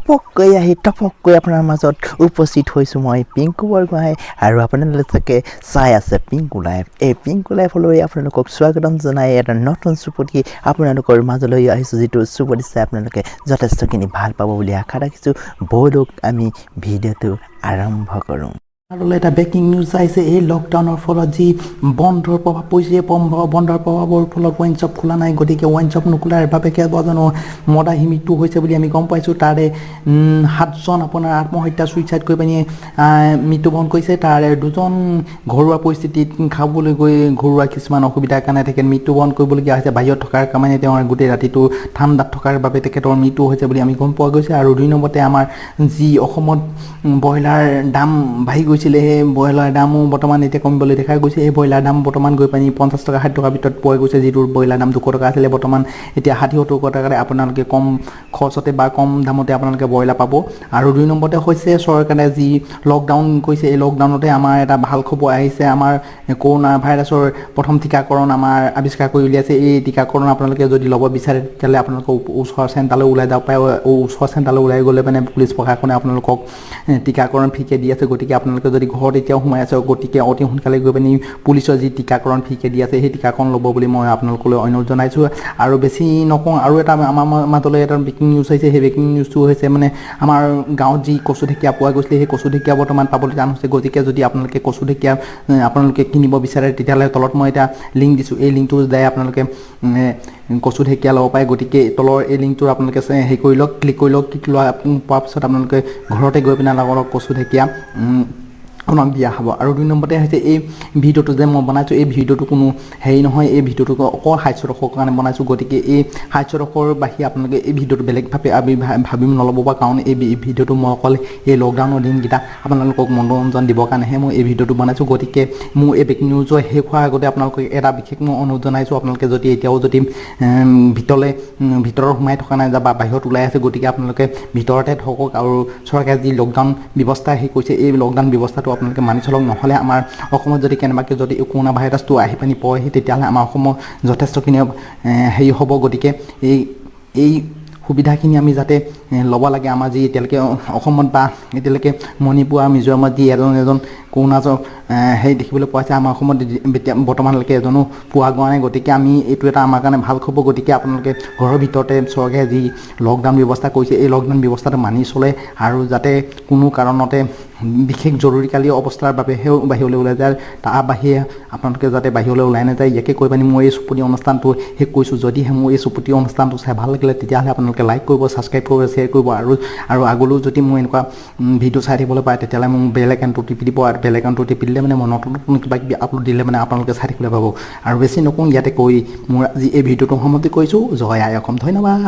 ঘপককৈ আহি টপককৈ আপোনাৰ মাজত উপস্থিত হৈছোঁ মই পিংকু বৰগোহাঁই আৰু আপোনালোকে চাই আছে পিংকু লাইভ। এই পিংকু লাইভলৈ আপোনালোকক স্বাগতম জনাই এটা নতুন চুপতি আপোনালোকৰ মাজলৈ আহিছোঁ, যিটো চুপতি চাই আপোনালোকে যথেষ্টখিনি ভাল পাব বুলি আশা ৰাখিছোঁ। ব'লক আমি ভিডিঅ'টো আৰম্ভ কৰোঁ। আৰু এটা ব্ৰেকিং নিউজ আহিছে। এই লকডাউনৰ ফলত যি বন্ধৰ প্ৰভাৱ পৰিছে, বন্ধৰ প্ৰভাৱৰ ফলত ৱাইন শ্বপ খোলা নাই, গতিকে ৱাইন শ্বপ নোখোলাৰ বাবে কেইবাজনো মদাহী মৃত্যু হৈছে বুলি আমি গম পাইছোঁ। তাৰে 7জন আপোনাৰ আত্মহত্যা চুইচাইড কৰি পিনি মৃত্যুবৰণ কৰিছে। তাৰে 2জন ঘৰুৱা পৰিস্থিতিত খাবলৈ গৈ ঘৰুৱা কিছুমান অসুবিধাৰ কাৰণে তেখেত মৃত্যুবৰণ কৰিবলগীয়া হৈছে। বাহিৰত থকাৰ কাৰণে তেওঁৰ গোটেই ৰাতিটো ঠাণ্ডাত থকাৰ বাবে তেখেতৰ মৃত্যু হৈছে বুলি আমি গম পোৱা গৈছে। আৰু 2 নম্বৰতে আমাৰ যি অসমত ব্ৰইলাৰ দাম বাঢ়ি গৈছিলে, সেই ব্ৰইলাৰ দামো বৰ্তমান এতিয়া কমিবলৈ দেখা গৈছে। এই ব্ৰইলাৰ দাম বৰ্তমান গৈ পানি 50 টকা 60 টকাৰ ভিতৰত পোৱা গৈছে। যিটো ব্ৰইলাৰ দাম 200 টকা আছিলে, বৰ্তমান এতিয়া 60-70 টকাৰে আপোনালোকে কম খৰচতে বা কম দামতে আপোনালোকে ব্ৰইলাৰ পাব। আৰু 2 নম্বৰতে হৈছে চৰকাৰে যি লকডাউন কৰিছে, এই লকডাউনতে আমাৰ এটা ভাল খবৰ আহিছে। আমাৰ কৰোণা ভাইৰাছৰ প্ৰথম টীকাকৰণ আমাৰ আৱিষ্কাৰ কৰি উলিয়াইছে। এই টীকাকৰণ আপোনালোকে যদি ল'ব বিচাৰে তেতিয়াহ'লে আপোনালোকে ওচৰৰ চেণ্টাৰলৈ ওলাই যাব পাৰে। ওচৰৰ চেণ্টাৰলৈ ওলাই গ'লে মানে পুলিচ প্ৰশাসনে আপোনালোকক টীকাকৰণ ফ্ৰীকৈ দি আছে। গতিকে আপোনালোকে যদি ঘৰত এতিয়াও সোমাই আছে, গতিকে অতি সোনকালে গৈ পিনি পুলিচৰ যি টীকাকৰণ ফ্ৰীকৈ দি আছে, সেই টীকাকৰণ ল'ব বুলি মই আপোনালোকলৈ অনুৰোধ জনাইছোঁ। আৰু বেছি নকওঁ, আৰু এটা আমাৰ মাজলৈ এটা ব্ৰেকিং নিউজ আহিছে। সেই ব্ৰেকিং নিউজটো হৈছে মানে আমাৰ গাঁৱত যি কচু ঢেকীয়া পোৱা গৈছিলে, সেই কচু ঢেকীয়া বৰ্তমান পাবলৈ টান হৈছে। গতিকে যদি আপোনালোকে কচু ঢেকীয়া আপোনালোকে কিনিব বিচাৰে, তেতিয়াহ'লে তলত মই এটা লিংক দিছোঁ। এই লিংকটোৰ দ্বাৰাই আপোনালোকে কচু ঢেকীয়া ল'ব পাৰে। গতিকে তলৰ এই লিংকটো আপোনালোকে হেৰি কৰি লওক, ক্লিক কৰি লওক। ক্লিক লোৱাৰ পিছত আপোনালোকে ঘৰতে গৈ পিনে অলপ কচু ঢেকীয়া আপোনাক দিয়া হ'ব। আৰু 2 নম্বৰতে হৈছে এই ভিডিঅ'টো যে মই বনাইছোঁ, এই ভিডিঅ'টো কোনো হেৰি নহয়, এই ভিডিঅ'টো অকল হাস্যৰসৰ কাৰণে বনাইছোঁ। গতিকে এই হাস্যৰসৰ বাহিৰে আপোনালোকে এই ভিডিঅ'টো বেলেগভাৱে ভাবি নল'ব বা, কাৰণ এই ভিডিঅ'টো মই অকল এই লকডাউনৰ দিনকেইটা আপোনালোকক মনোৰঞ্জন দিবৰ কাৰণেহে মই এই ভিডিঅ'টো বনাইছোঁ। গতিকে মোৰ এই ব্ৰেকিং নিউজৰ শেষ হোৱাৰ আগতে আপোনালোকক এটা বিশেষ মই অনুৰোধ জনাইছোঁ। আপোনালোকে যদি এতিয়াও যদি ভিতৰত সোমাই থকা নাই বা বাহিৰত ওলাই আছে, গতিকে আপোনালোকে ভিতৰতে থাকক। আৰু চৰকাৰে যি লকডাউন ব্যৱস্থা হেৰি কৰিছে, এই লকডাউন ব্যৱস্থাটো আপোনালোকে মানি চলক। নহ'লে আমাৰ অসমত যদি কেনেবাকৈ যদি কৰোণা ভাইৰাছটো আহি পানি পৰেহি, তেতিয়াহ'লে আমাৰ অসমৰ যথেষ্টখিনি হেৰি হ'ব। গতিকে এই সুবিধাখিনি আমি যাতে ল'ব লাগে। আমাৰ যি এতিয়ালৈকে অসমত বা এতিয়ালৈকে মণিপুৰ আৰু মিজোৰামত যি এজন কৰোণা হেৰি দেখিবলৈ পোৱা হৈছে, আমাৰ অসমত বৰ্তমানলৈকে এজনো পোৱা যোৱা নাই। গতিকে এইটো এটা আমাৰ কাৰণে ভাল খবৰ। গতিকে আপোনালোকে ঘৰৰ ভিতৰতে চৰকাৰে যি লকডাউন ব্যৱস্থা কৰিছে, এই লকডাউন ব্যৱস্থাটো মানি চলে। আৰু যাতে কোনো কাৰণতে বিশেষ জৰুৰীকালী অৱস্থাৰ বাবেহে বাহিৰলৈ ওলাই যায়, তাৰ বাহিৰে আপোনালোকে যাতে বাহিৰলৈ ওলাই নাযায়। ইয়াকে কৈ পানি মই এই চুপতি অনুষ্ঠানটো শেষ কৰিছোঁ। যদিহে মোৰ এই চুপতি অনুষ্ঠানটো চাই ভাল লাগিলে, তেতিয়াহ'লে আপোনালোকে লাইক কৰিব, ছাবস্ক্ৰাইব কৰিব, শ্বেয়াৰ কৰিব। আৰু আগলৈও যদি মোৰ এনেকুৱা ভিডিঅ' চাই থাকিবলৈ পায়, তেতিয়াহ'লে মোক বেল আইকনটো টিপি দিব। আৰু বেল আইকনটো টিপি দিলে মানে মই নতুন কিবা কিবি আপলোড দিলে মানে আপোনালোকে চাই থাকিবলৈ পাব। আৰু বেছি নকওঁ, ইয়াতে কৈ মোৰ আজি এই ভিডিঅ'টো সমাপ্তি কৰিছোঁ। জয় আই অসম, ধন্যবাদ।